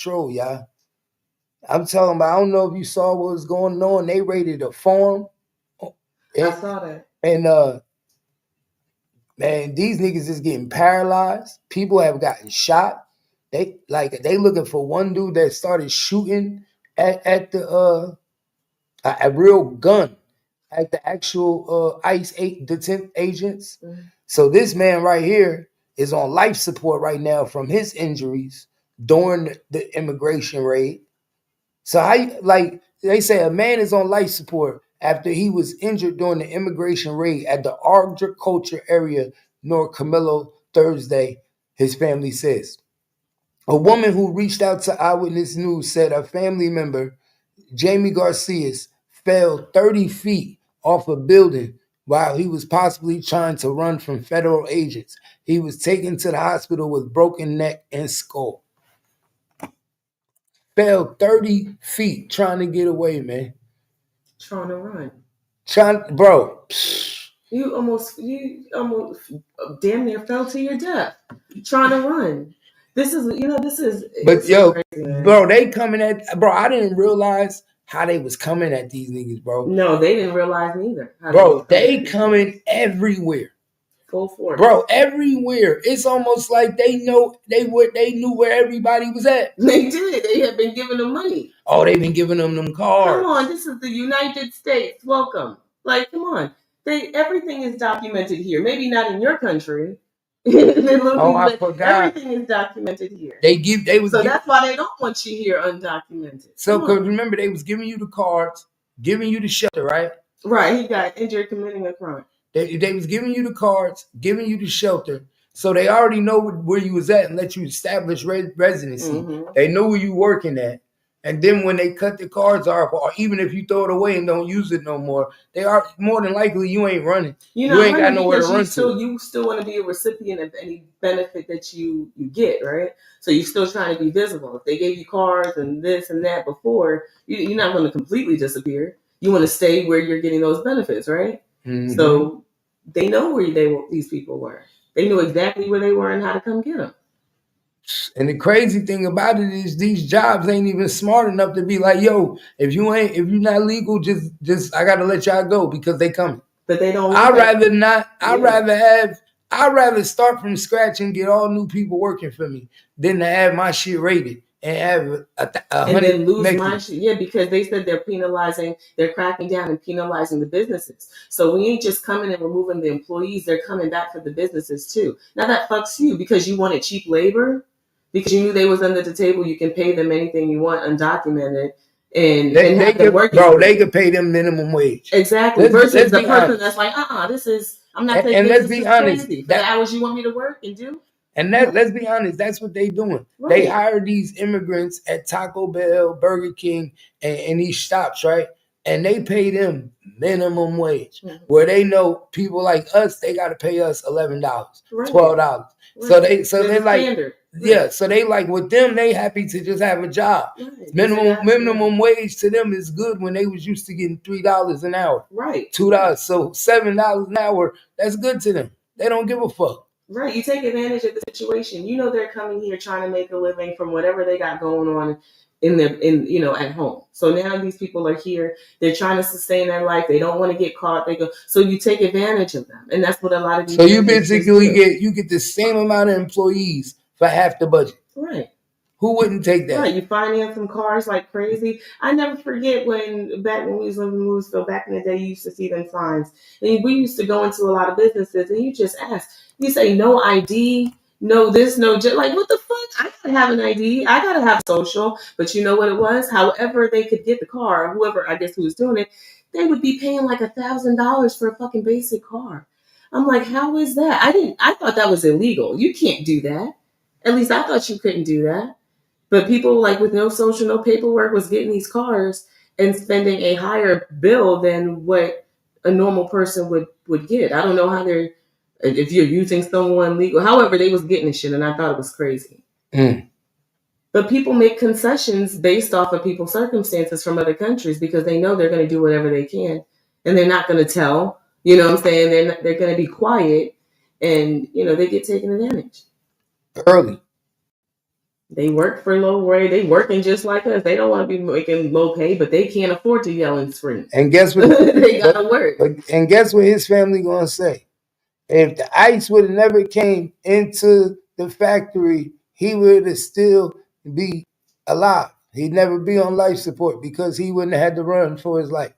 control, y'all. I'm talking about, I don't know if you saw what was going on. They raided a farm. I saw that. And man, these niggas is getting paralyzed. People have gotten shot. They looking for one dude that started shooting at the a real gun at the actual ICE detent agents. Mm-hmm. So this man right here is on life support right now from his injuries during the immigration raid. So like they say, a man is on life support after he was injured during the immigration raid at the agriculture area North Camilo Thursday, his family says. A woman who reached out to Eyewitness News said a family member, Jamie Garcias, fell 30 feet off a building while he was possibly trying to run from federal agents. He was taken to the hospital with broken neck and skull. Fell 30 feet trying to get away, man. Trying to run. Bro. You almost damn near fell to your death trying to run. This is. But yo, crazy, bro, they coming at, bro, I didn't realize how they was coming at these niggas, bro. No, they didn't realize neither. Bro, they coming everywhere. Full force. Bro, everywhere. It's almost like they knew where everybody was at. They did. They have been giving them money. Oh, they've been giving them cards. Come on, this is the United States. Welcome. Like, come on. Everything is documented here. Maybe not in your country. I forgot. Everything is documented here. That's why they don't want you here undocumented. So, because remember, they was giving you the cards, giving you the shelter, right? Right. He got injured committing a crime. They was giving you the cards, giving you the shelter. So they already know where you was at and let you establish residency. Mm-hmm. They know where you working at. And then when they cut the cards off, or even if you throw it away and don't use it no more, they are more than likely you ain't running. You ain't got nowhere to run to. You still want to be a recipient of any benefit that you get, right? So you're still trying to be visible. If they gave you cards and this and that before, you're not going to completely disappear. You want to stay where you're getting those benefits, right? Mm-hmm. So they know where these people were. They knew exactly where they were and how to come get them. And the crazy thing about it is these jobs ain't even smart enough to be like, yo, if you're not legal, just I gotta let y'all go because they coming. But they don't. I'd rather start from scratch and get all new people working for me than to have my shit rated and have and then lose my shit. Yeah, because they said they're cracking down and penalizing the businesses. So we ain't just coming and removing the employees, they're coming back for the businesses too. Now that fucks you because you wanted cheap labor, because you knew they was under the table, you can pay them anything you want undocumented. And they could pay them minimum wage. Exactly. Versus the person that's like, I'm not taking this. And let's be honest, for the hours you want me to work and do. And let's be honest, that's what they doing. Right. They hire these immigrants at Taco Bell, Burger King, and these stops, right? And they pay them minimum wage, mm-hmm. where they know people like us, they got to pay us $11, right. $12. Right. So they like, standard. Yeah. So they like with them, they happy to just have a job. Right. Minimum wage to them is good when they was used to getting $3 an hour, right? $2, so $7 an hour. That's good to them. They don't give a fuck. Right. You take advantage of the situation. You know they're coming here trying to make a living from whatever they got going on at home. So now these people are here. They're trying to sustain their life. They don't want to get caught. So you take advantage of them, and that's what a lot of these. So you basically get the same amount of employees for half the budget. Right. Who wouldn't take that? Right. You finance some cars like crazy. I never forget back when we was living in Louisville, back in the day, you used to see them signs. And we used to go into a lot of businesses, and you just ask. You say no ID, no this, no like what the fuck? I gotta have an ID. I gotta have social. But you know what it was? However they could get the car, whoever I guess who was doing it, they would be paying like $1,000 for a fucking basic car. I'm like, how is that? I thought that was illegal. You can't do that. At least I thought you couldn't do that. But people like with no social, no paperwork was getting these cars and spending a higher bill than what a normal person would get. I don't know how they're. If you're using someone legal, however, they was getting this shit, and I thought it was crazy. Mm. But people make concessions based off of people's circumstances from other countries because they know they're going to do whatever they can, and they're not going to tell. You know what I'm saying? They're going to be quiet, and they get taken advantage early. They work for low wage. They working just like us. They don't want to be making low pay, but they can't afford to yell and scream. And guess what? They gotta work. And guess what his family gonna say? If the ICE would have never came into the factory, he would have still be alive. He'd never be on life support because he wouldn't have had to run for his life.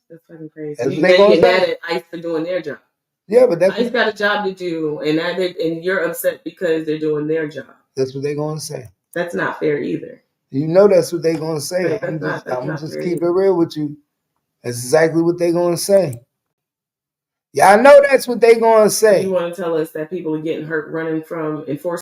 That's fucking crazy. That's You what they then gonna get mad say. at ICE for doing their job. Yeah, but that's ICE got a job to do, and you're upset because they're doing their job. That's what they're gonna say. That's not fair either. You know that's what they're gonna say. Right, I'm not just fair keep either. it real with you. That's exactly what they're gonna say. Yeah, I know that's what they're gonna say. You want to tell us that people are getting hurt running from enforcement